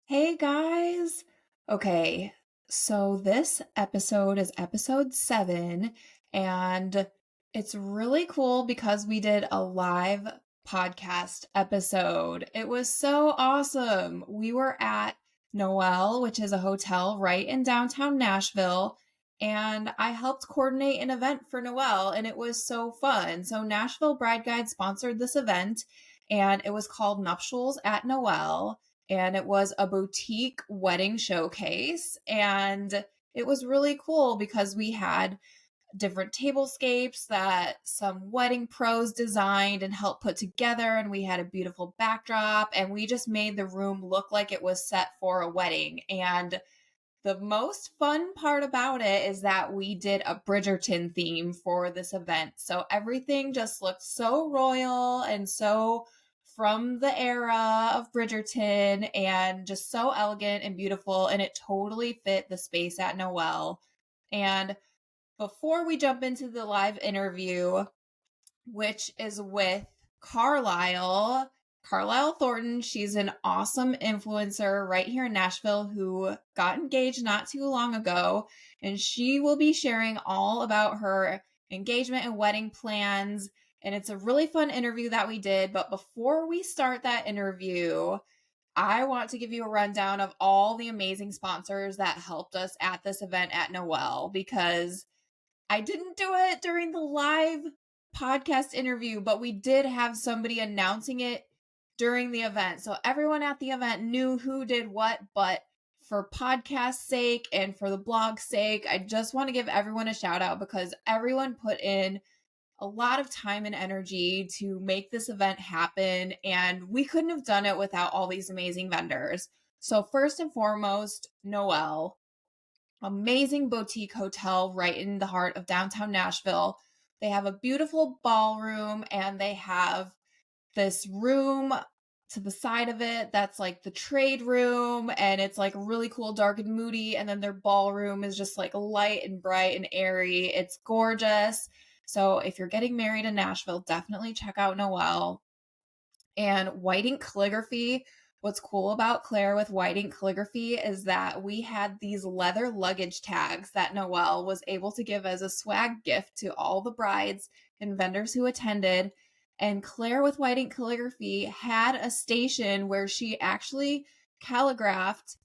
Hey guys! Okay, so this episode is episode 7, and it's really cool because we did a live podcast episode. It was so awesome. We were at Noelle, which is a hotel right in downtown Nashville, and I helped coordinate an event for Noelle, and it was so fun. So, Nashville Bride Guide sponsored this event, and it was called Nuptials at Noelle, and it was a boutique wedding showcase. And it was really cool because we had different tablescapes that some wedding pros designed and helped put together. And we had a beautiful backdrop, and we just made the room look like it was set for a wedding. And the most fun part about it is that we did a Bridgerton theme for this event. So everything just looked so royal and so from the era of Bridgerton and just so elegant and beautiful. And it totally fit the space at Noelle. And before we jump into the live interview, which is with Carlyle. Carlyle Thornton. She's an awesome influencer right here in Nashville who got engaged not too long ago. And she will be sharing all about her engagement and wedding plans. And it's a really fun interview that we did. But before we start that interview, I want to give you a rundown of all the amazing sponsors that helped us at this event at Noelle, because I didn't do it during the live podcast interview, but we did have somebody announcing it during the event. So everyone at the event knew who did what, but for podcast sake and for the blog's sake, I just want to give everyone a shout out because everyone put in a lot of time and energy to make this event happen, and we couldn't have done it without all these amazing vendors. So first and foremost, Noelle, amazing boutique hotel right in the heart of downtown Nashville. They have a beautiful ballroom, and they have this room to the side of it that's like the trade room, and it's like really cool, dark and moody. And then their ballroom is just like light and bright and airy. It's gorgeous. So if you're getting married in Nashville, definitely check out Noelle. And White Ink Calligraphy. What's cool about Claire with White Ink Calligraphy is that we had these leather luggage tags that Noelle was able to give as a swag gift to all the brides and vendors who attended. And Claire with White Ink Calligraphy had a station where she actually calligraphed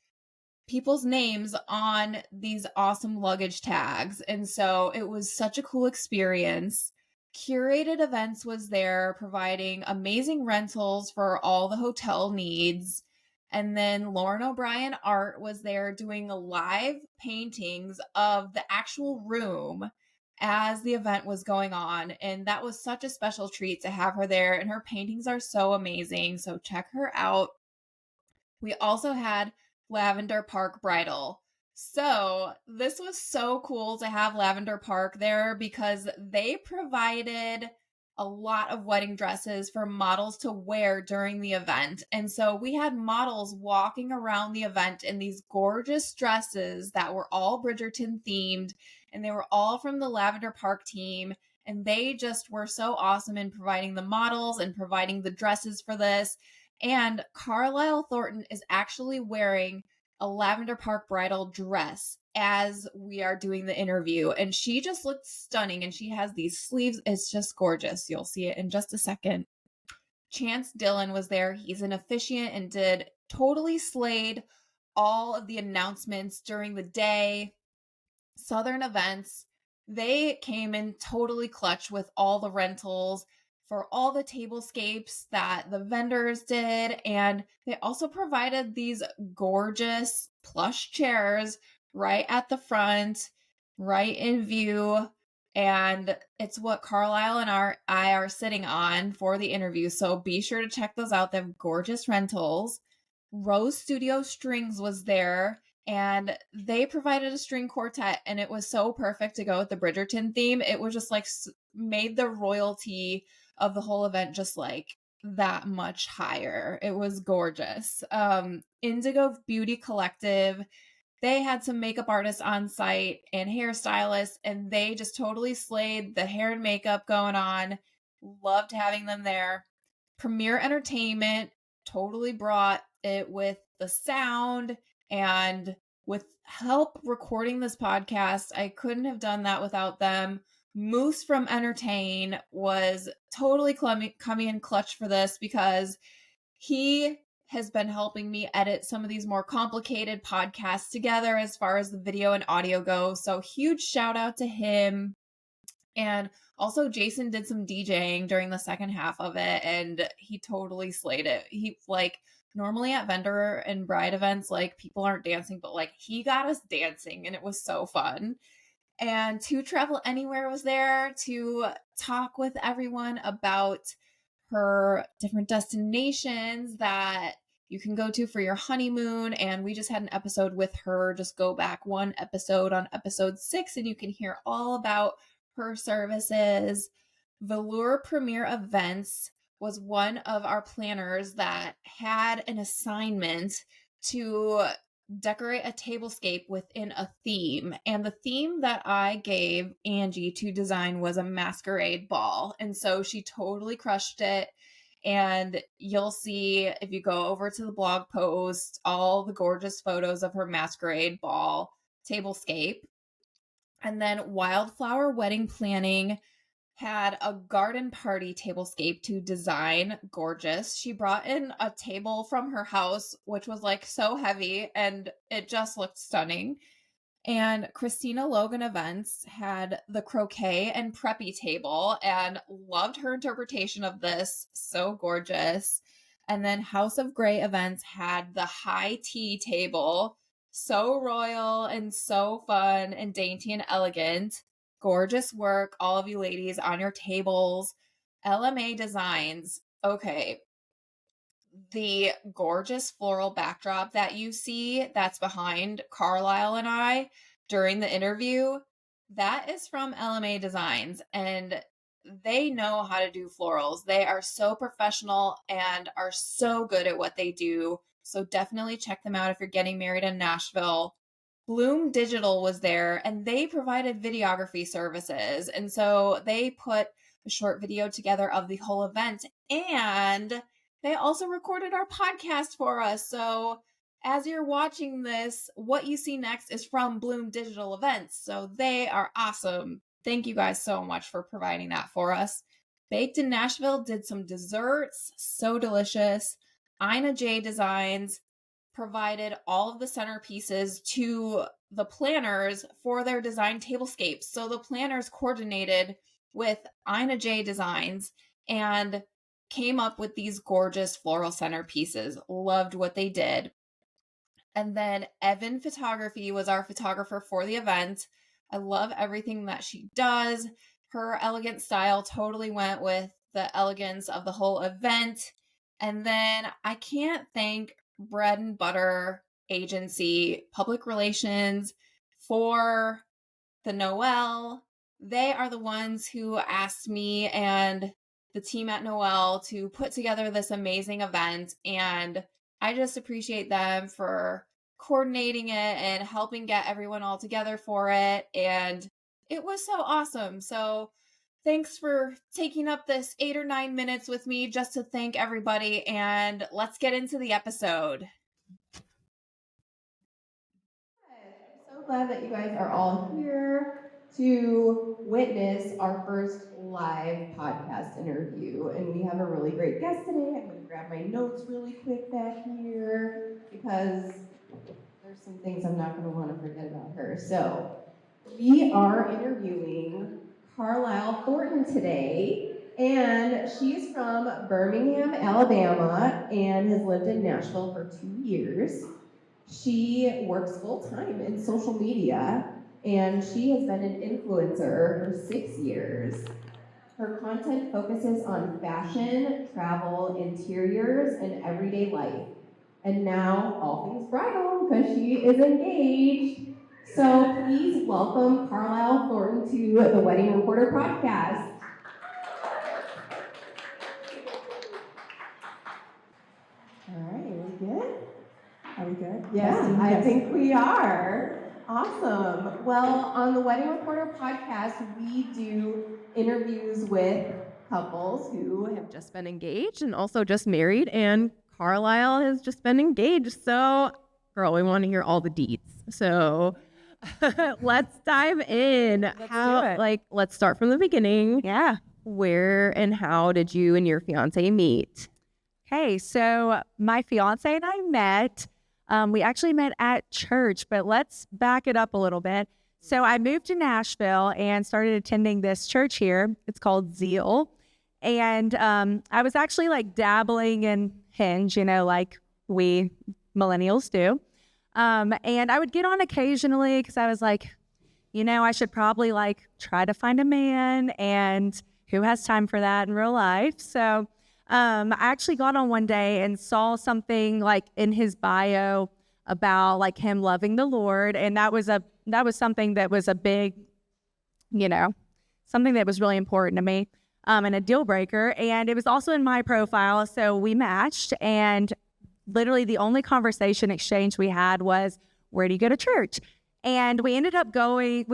people's names on these awesome luggage tags. And so it was such a cool experience. Curated Events was there providing amazing rentals for all the hotel needs. And then Lauren O'Brien Art was there doing live paintings of the actual room as the event was going on. And that was such a special treat to have her there. And her paintings are so amazing. So check her out. We also had Lavender Park Bridal. So this was so cool to have Lavender Park there because they provided a lot of wedding dresses for models to wear during the event. And so we had models walking around the event in these gorgeous dresses that were all Bridgerton themed, and they were all from the Lavender Park team. And they just were so awesome in providing the models and providing the dresses for this. And Carlyle Thornton is actually wearing a Lavender Park bridal dress as we are doing the interview. And she just looks stunning. And she has these sleeves. It's just gorgeous. You'll see it in just a second. Chance Dillon was there. He's an officiant and did totally slayed all of the announcements during the day. Southern Events, they came in totally clutch with all the rentals for all the tablescapes that the vendors did. And they also provided these gorgeous plush chairs right at the front, right in view. And it's what Carlisle and I are sitting on for the interview. So be sure to check those out. They have gorgeous rentals. Rhose Studio Strings was there, and they provided a string quartet, and it was so perfect to go with the Bridgerton theme. It was just like made the royalty of the whole event just like that much higher. It was gorgeous. Indigo Beauty Collective, they had some makeup artists on site and hairstylists, and they just totally slayed the hair and makeup going on. Loved having them there. Premier Entertainment, totally brought it with the sound and with help recording this podcast. I couldn't have done that without them. Moose from Entertain was totally coming in clutch for this because he has been helping me edit some of these more complicated podcasts together as far as the video and audio go. So huge shout out to him. And also Jason did some DJing during the second half of it and he totally slayed it. He normally at vendor and bride events, people aren't dancing, but he got us dancing and it was so fun. And To Travel Anywhere was there to talk with everyone about her different destinations that you can go to for your honeymoon. And we just had an episode with her. Just go back one episode on episode 6 and you can hear all about her services. Velour Premier Events was one of our planners that had an assignment to decorate a tablescape within a theme. And the theme that I gave Angie to design was a masquerade ball. And so she totally crushed it. And you'll see if you go over to the blog post, all the gorgeous photos of her masquerade ball tablescape. And then Wildflower Wedding Planning had a garden party tablescape to design. Gorgeous. She brought in a table from her house, which was so heavy and it just looked stunning. And Christina Logan Events had the croquet and preppy table and loved her interpretation of this. So gorgeous. And then House of Grey Events had the high tea table. So royal and so fun and dainty and elegant. Gorgeous work, all of you ladies, on your tables. LMA Designs. Okay. The gorgeous floral backdrop that you see that's behind Carlyle and I during the interview, that is from LMA Designs. And they know how to do florals. They are so professional and are so good at what they do. So definitely check them out if you're getting married in Nashville. Bloom Digital was there and they provided videography services. And so they put a short video together of the whole event and they also recorded our podcast for us. So as you're watching this, what you see next is from Bloom Digital Events. So they are awesome. Thank you guys so much for providing that for us. Baked in Nashville did some desserts. So delicious. Ina J Designs provided all of the centerpieces to the planners for their design tablescapes. So the planners coordinated with Ina J Designs and came up with these gorgeous floral centerpieces. Loved what they did. And then Evin Photography was our photographer for the event. I love everything that she does. Her elegant style totally went with the elegance of the whole event. And then I can't thank Bread and Butter Agency, Public Relations for the Noelle. They are the ones who asked me and the team at Noelle to put together this amazing event. And I just appreciate them for coordinating it and helping get everyone all together for it. And it was so awesome. So thanks for taking up this 8 or 9 minutes with me just to thank everybody. And let's get into the episode. I'm so glad that you guys are all here to witness our first live podcast interview. And we have a really great guest today. I'm going to grab my notes really quick back here because there's some things I'm not going to want to forget about her. So we are interviewing Carlyle Thornton today. And she's from Birmingham, Alabama, and has lived in Nashville for 2 years. She works full-time in social media, and she has been an influencer for 6 years. Her content focuses on fashion, travel, interiors, and everyday life. And now, all things bridal, because she is engaged. So please welcome Carlyle Thornton to the Wedding Reporter podcast. All right, are we good? Are we good? Yeah, I think we are. Awesome. Well, on the Wedding Reporter podcast, we do interviews with couples who have just been engaged and also just married. And Carlyle has just been engaged. So, girl, we want to hear all the deets. So, let's dive in. Let's start from the beginning. Yeah. Where and how did you and your fiance meet? Okay, so my fiance and I met. We actually met at church, but let's back it up a little bit. So I moved to Nashville and started attending this church here. It's called Zeal. And I was actually like dabbling in Hinge, like we millennials do. And I would get on occasionally because I was like, I should probably like try to find a man, and who has time for that in real life? So I actually got on one day and saw something like in his bio about like him loving the Lord. And that was something that was a big, something that was really important to me, and a deal breaker. And it was also in my profile. So we matched, and literally the only conversation exchange we had was, where do you go to church? And we ended up going,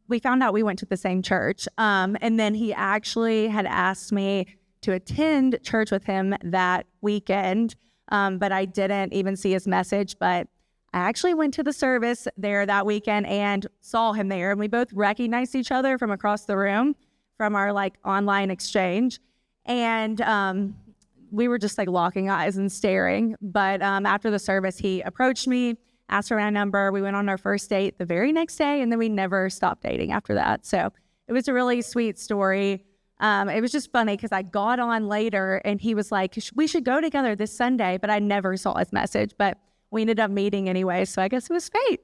we found out we went to the same church. And then he actually had asked me to attend church with him that weekend. But I didn't even see his message. But I actually went to the service there that weekend and saw him there. And we both recognized each other from across the room from our like online exchange. And we were just like locking eyes and staring. But after the service, he approached me, asked for my number. We went on our first date the very next day, and then we never stopped dating after that. So it was a really sweet story. It was just funny because I got on later and he was like, we should go together this Sunday, but I never saw his message, but we ended up meeting anyway. So I guess it was fate.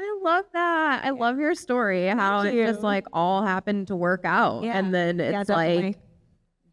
I love that. I love your story, how it just like all happened to work out. Yeah. And then it's like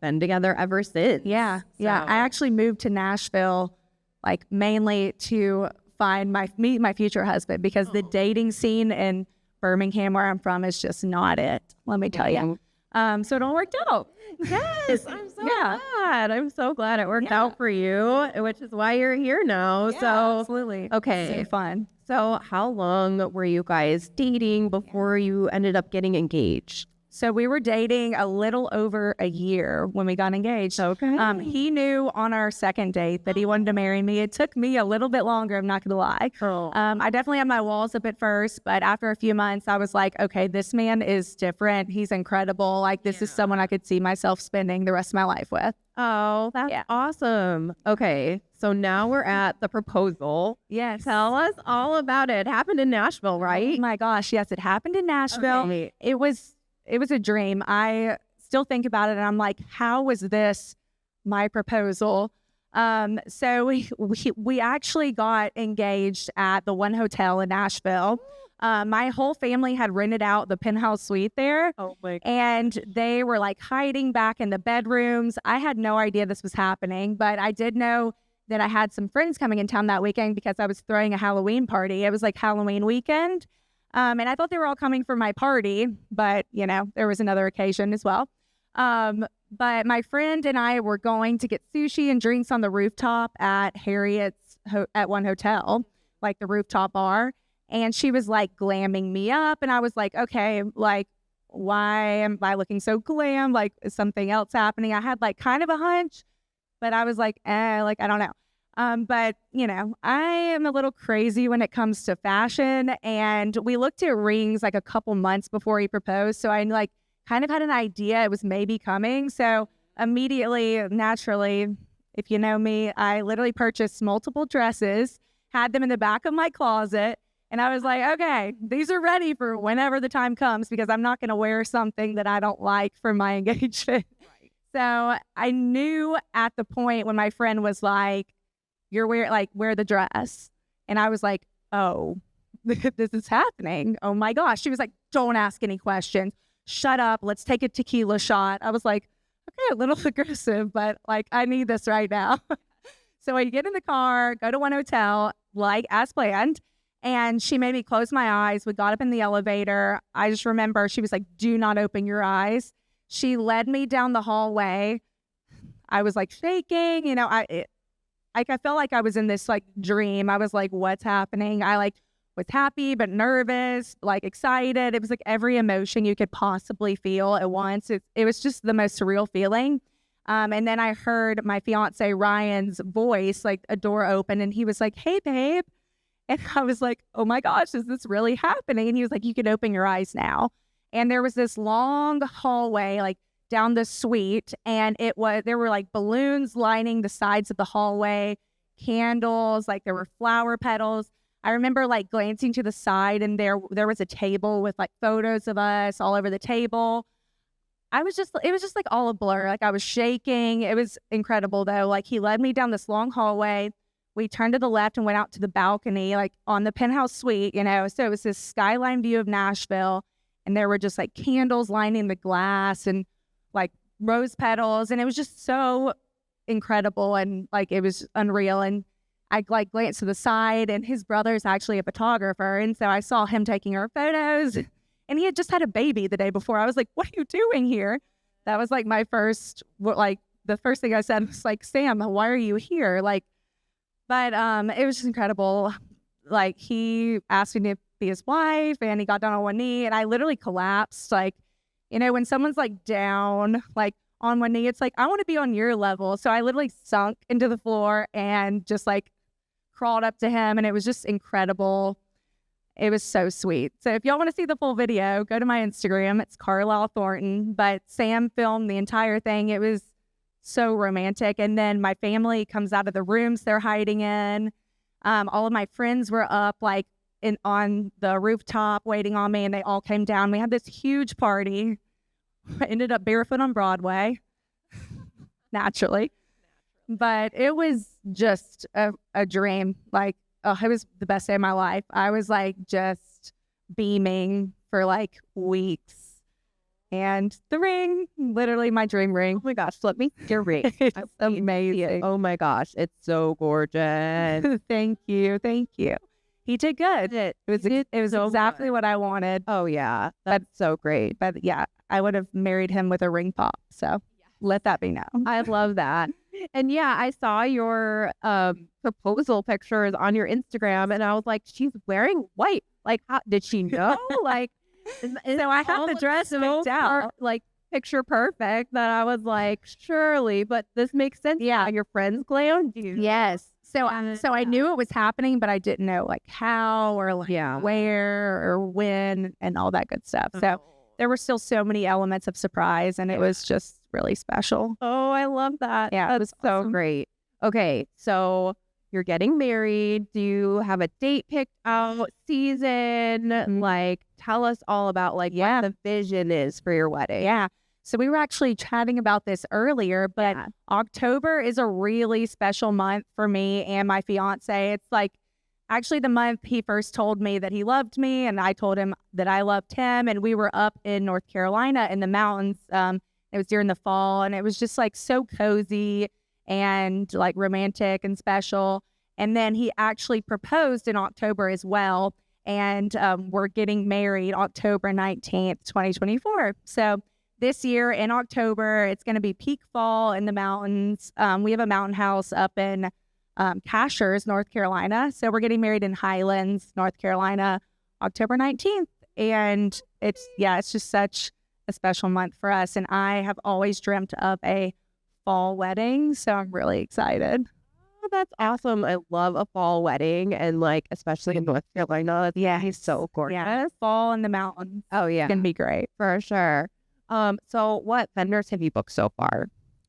been together ever since. Yeah. So. Yeah. I actually moved to Nashville, like mainly to meet my future husband, because the dating scene in Birmingham, where I'm from, is just not it. Let me tell you. So it all worked out. Yes, I'm so glad. I'm so glad it worked out for you, which is why you're here now. Yeah, so absolutely. Okay. So fun. So how long were you guys dating before you ended up getting engaged? So we were dating a little over a year when we got engaged. Okay. He knew on our second date that he wanted to marry me. It took me a little bit longer, I'm not going to lie. Oh. I definitely had my walls up at first, but after a few months, I was like, okay, this man is different. He's incredible. Like, this is someone I could see myself spending the rest of my life with. Oh, that's awesome. Okay, so now we're at the proposal. Yes. Tell us all about it. It happened in Nashville, right? Oh my gosh, yes, it happened in Nashville. Okay. It was a dream. I still think about it and I'm like, how was this my proposal? So we actually got engaged at the one hotel in Nashville. My whole family had rented out the penthouse suite there. Oh my God. And they were like hiding back in the bedrooms. I had no idea this was happening, but I did know that I had some friends coming in town that weekend because I was throwing a Halloween party. It was like Halloween weekend. And I thought they were all coming for my party, but, there was another occasion as well. But my friend and I were going to get sushi and drinks on the rooftop at Harriet's at one hotel, like the rooftop bar. And she was like glamming me up. And I was like, okay, like, why am I looking so glam? Like, is something else happening? I had like kind of a hunch, but I was like, I don't know. But, I am a little crazy when it comes to fashion, and we looked at rings like a couple months before he proposed. So I like kind of had an idea it was maybe coming. So immediately, naturally, if you know me, I literally purchased multiple dresses, had them in the back of my closet. And I was like, okay, these are ready for whenever the time comes, because I'm not going to wear something that I don't like for my engagement. Right. So I knew at the point when my friend was like, wear the dress. And I was like, oh, this is happening. Oh my gosh. She was like, don't ask any questions. Shut up. Let's take a tequila shot. I was like, okay, a little aggressive, but like, I need this right now. So I get in the car, go to one hotel, like as planned. And she made me close my eyes. We got up in the elevator. I just remember she was like, do not open your eyes. She led me down the hallway. I was like shaking, I felt like I was in this like dream. I was like, what's happening? I like was happy, but nervous, like excited. It was like every emotion you could possibly feel at once. It was just the most surreal feeling. And then I heard my fiance Ryan's voice, like a door open, and he was like, "Hey, babe." And I was like, "Oh my gosh, is this really happening?" And he was like, "You can open your eyes now." And there was this long hallway, like down the suite, and there were like balloons lining the sides of the hallway, candles, like there were flower petals. I remember like glancing to the side, and there was a table with like photos of us all over the table. It was just like all a blur. Like I was shaking. It was incredible though. Like he led me down this long hallway. We turned to the left and went out to the balcony, like on the penthouse suite, you know. So it was this skyline view of Nashville, and there were just like candles lining the glass and like rose petals, and it was just so incredible, and like it was unreal. And I like glanced to the side, and his brother's actually a photographer, and so I saw him taking our photos, and he had just had a baby the day before. I was like, "What are you doing here?" That was like my first, like the first thing I said was like, "Sam, why are you here?" Like, but it was just incredible. Like he asked me to be his wife, and he got down on one knee, and I literally collapsed. Like, you know, when someone's like down, like on one knee, it's like, I want to be on your level. So I literally sunk into the floor and just like crawled up to him, and it was just incredible. It was so sweet. So if y'all want to see the full video, go to my Instagram. It's Carlyle Thornton. But Sam filmed the entire thing. It was so romantic. And then my family comes out of the rooms they're hiding in. All of my friends were up like on the rooftop waiting on me, and they all came down. We had this huge party. I ended up barefoot on Broadway, naturally. But it was just a dream. Like, oh, it was the best day of my life. I was like just beaming for like weeks. And the ring, literally my dream ring. Oh my gosh, let me see your ring. It's amazing. Oh my gosh, it's so gorgeous. Thank you. He did good. It was so exactly good. what I wanted. Oh yeah, that's so great. But yeah, I would have married him with a ring pop. So let that be known. I love that. And yeah, I saw your proposal pictures on your Instagram, and I was like, she's wearing white. Like, how did she know? Like, So I have the dress picked out. Like, picture perfect. That I was like, surely, but this makes sense. Yeah, your friends glammed you. Yes. So I knew it was happening, but I didn't know like how or like where or when and all that good stuff. So there were still so many elements of surprise, and it was just really special. Oh, I love that. Yeah, it was so great. Okay, so you're getting married. Do you have a date picked out, season? Like, tell us all about like what the vision is for your wedding. Yeah. So we were actually chatting about this earlier, but October is a really special month for me and my fiance. It's like actually the month he first told me that he loved me, and I told him that I loved him. And we were up in North Carolina in the mountains. It was during the fall, and it was just like so cozy and like romantic and special. And then he actually proposed in October as well. And we're getting married October 19th, 2024. So this year in October, it's going to be peak fall in the mountains. We have a mountain house up in Cashers, North Carolina. So we're getting married in Highlands, North Carolina, October 19th. And it's just such a special month for us. And I have always dreamt of a fall wedding. So I'm really excited. Oh, that's awesome. I love a fall wedding, and like, especially in North Carolina. Yeah. It's so gorgeous. Yeah. Fall in the mountains. Oh, yeah. It's going to be great. For sure. So what vendors have you booked so far?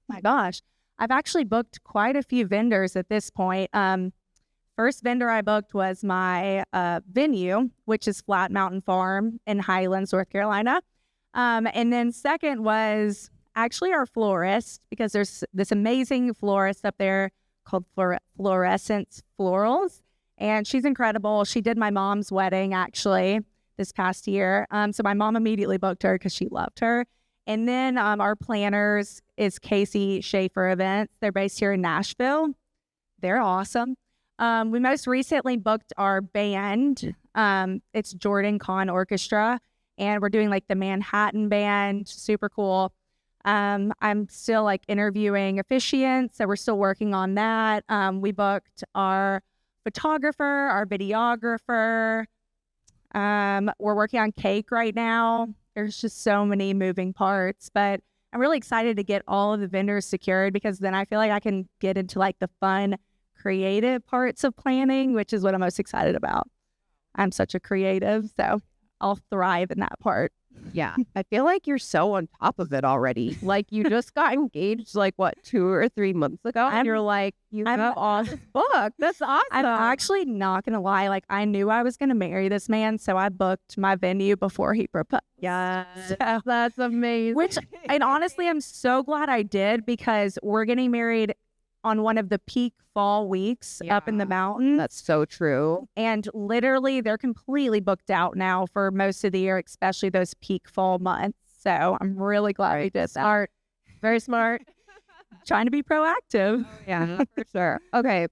My gosh. I've actually booked quite a few vendors at this point. First vendor I booked was my venue, which is Flat Mountain Farm in Highlands, North Carolina. And then second was actually our florist, because there's this amazing florist up there called Fluorescence Florals. And she's incredible. She did my mom's wedding actually this past year. So my mom immediately booked her because she loved her. And then our planners is Casey Schaefer Events. They're based here in Nashville. They're awesome. We most recently booked our band. It's Jordan Kahn Orchestra, and we're doing like the Manhattan Band. Super cool. I'm still like interviewing officiants, so we're still working on that. We booked our photographer, our videographer. We're working on cake right now. There's just so many moving parts, but I'm really excited to get all of the vendors secured, because then I feel like I can get into like the fun, creative parts of planning, which is what I'm most excited about. I'm such a creative, so I'll thrive in that part. Yeah. I feel like you're so on top of it already. Like you just got engaged like what, 2 or 3 months ago? And you're like, you have all this book. That's awesome. I'm actually not going to lie. Like I knew I was going to marry this man, so I booked my venue before he proposed. Yes. So, That's amazing. and honestly, I'm so glad I did, because we're getting married on one of the peak fall weeks up in the mountains. That's so true. And literally, they're completely booked out now for most of the year, especially those peak fall months. So I'm really glad we did Smart. Very smart. Trying to be proactive. Oh, yeah, for sure. Okay.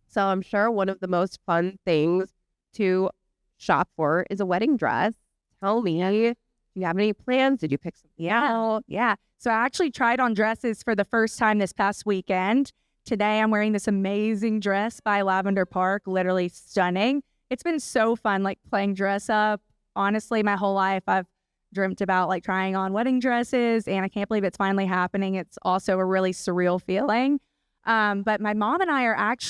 So I'm sure one of the most fun things to shop for is a wedding dress. Tell me, do you have any plans? Did you pick something out? Yeah. So I actually tried on dresses for the first time this past weekend. Today I'm wearing this amazing dress by Lavender Park, literally stunning. It's been so fun, like playing dress up. Honestly, my whole life I've dreamt about like trying on wedding dresses, and I can't believe it's finally happening. It's also a really surreal feeling. But my mom and I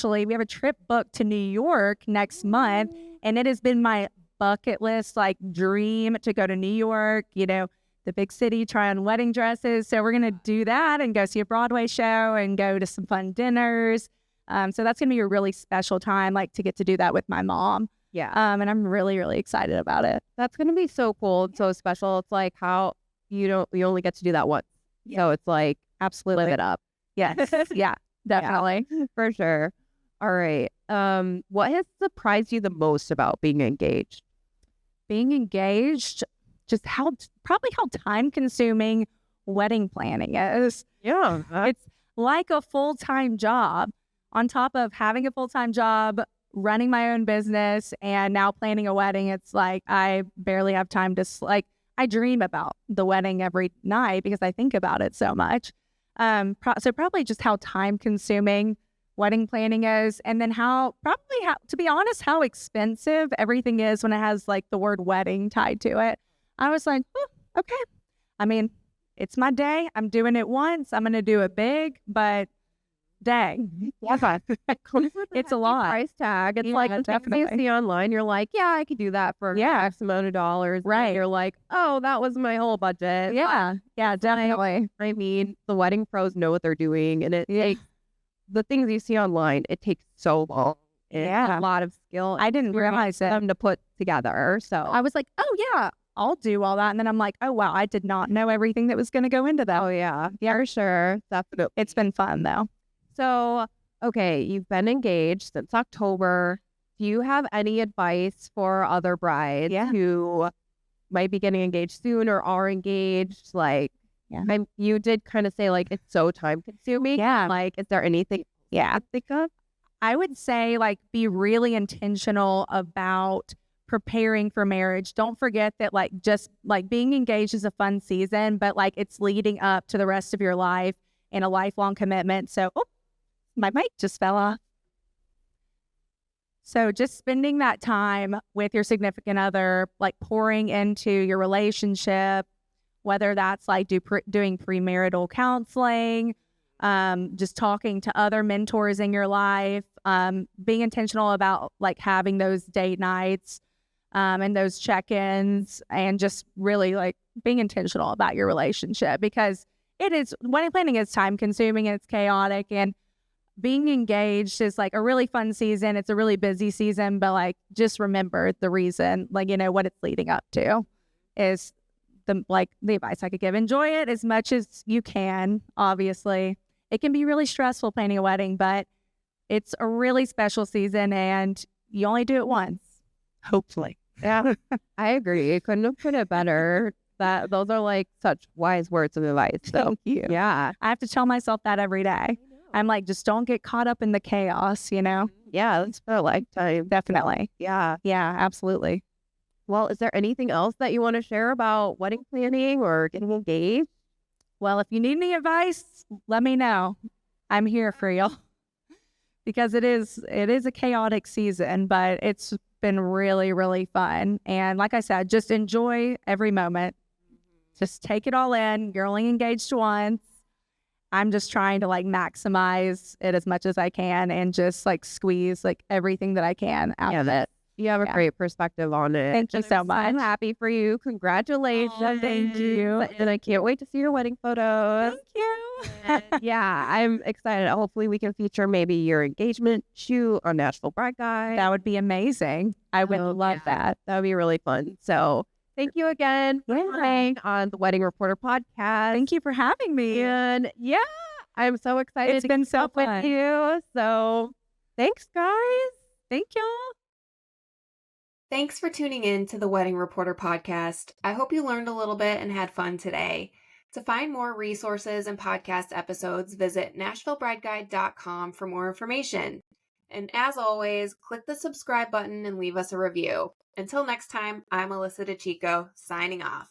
we have a trip booked to New York next month, and it has been my bucket list, like dream to go to New York, the big city, try on wedding dresses. So we're going to do that and go see a Broadway show and go to some fun dinners. So that's going to be a really special time, like to get to do that with my mom. Yeah. And I'm really, really excited about it. That's going to be so cool and so special. It's like how you only get to do that once. Yeah. So it's like, absolutely live it up. Yes. Yeah, definitely. Yeah, for sure. All right. What has surprised you the most about being engaged? Being engaged, just probably how time consuming wedding planning is. Yeah. It's like a full-time job on top of having a full-time job, running my own business, and now planning a wedding. It's like I barely have time to I dream about the wedding every night because I think about it so much. So probably just how time consuming wedding planning is, and then to be honest, how expensive everything is when it has like the word wedding tied to it. I was like, okay. I mean, it's my day. I'm doing it once. I'm going to do it big, but dang. Yeah. It's a lot. Price tag. It's Yeah, like the things you definitely. see online. You're like, yeah, I could do that for X amount of dollars. Right. And you're like, oh, that was my whole budget. Yeah. Yeah, definitely. I mean, the wedding pros know what they're doing, and it takes the things you see online. It takes so long. It's a lot of skill. I didn't realize it. Them to put together. So I was like, oh yeah, I'll do all that. And then I'm like, oh wow, I did not know everything that was going to go into that. Oh yeah, for sure. Definitely. It's been fun though. So, okay, you've been engaged since October. Do you have any advice for other brides who might be getting engaged soon or are engaged? Like, you did kind of say like it's so time consuming. Yeah. Like, is there anything you can think of? I would say like be really intentional about preparing for marriage. Don't forget that like just like being engaged is a fun season, but like it's leading up to the rest of your life and a lifelong commitment. So, my mic just fell off. So just spending that time with your significant other, like pouring into your relationship, whether that's like doing premarital counseling, just talking to other mentors in your life, being intentional about like having those date nights and those check-ins, and just really like being intentional about your relationship, because wedding planning is time consuming and it's chaotic, and being engaged is like a really fun season. It's a really busy season, but like just remember the reason, like, what it's leading up to is the advice I could give. Enjoy it as much as you can. Obviously, it can be really stressful planning a wedding, but it's a really special season and you only do it once, hopefully. Yeah, I agree. You couldn't have put it better. Those are like such wise words of advice. So, Thank you. Yeah. I have to tell myself that every day. I'm like, just don't get caught up in the chaos, Yeah, it's for a lifetime. Definitely. Yeah. Yeah, absolutely. Well, is there anything else that you want to share about wedding planning or getting engaged? Well, if you need any advice, let me know. I'm here for you. Because it is a chaotic season, but it's been really, really fun. And like I said, just enjoy every moment. just take it all in. You're only engaged once. I'm just trying to like maximize it as much as I can and just like squeeze like everything that I can out of it. You have a great perspective on it. Thank you so much. I'm happy for you. Congratulations. Oh, thank you. And I can't wait to see your wedding photos. Thank you. Yeah, I'm excited. Hopefully we can feature maybe your engagement shoot on Nashville Bride Guide. That would be amazing. I would love that. That would be really fun. So thank you again for coming on the Wedding Reporter podcast. Thank you for having me. And yeah, I'm so excited It's been so fun with you. So thanks, guys. Thank y'all. Thanks for tuning in to the Wedding Reporter podcast. I hope you learned a little bit and had fun today. To find more resources and podcast episodes, visit NashvilleBrideGuide.com for more information. And as always, click the subscribe button and leave us a review. Until next time, I'm Alyssa DeChico, signing off.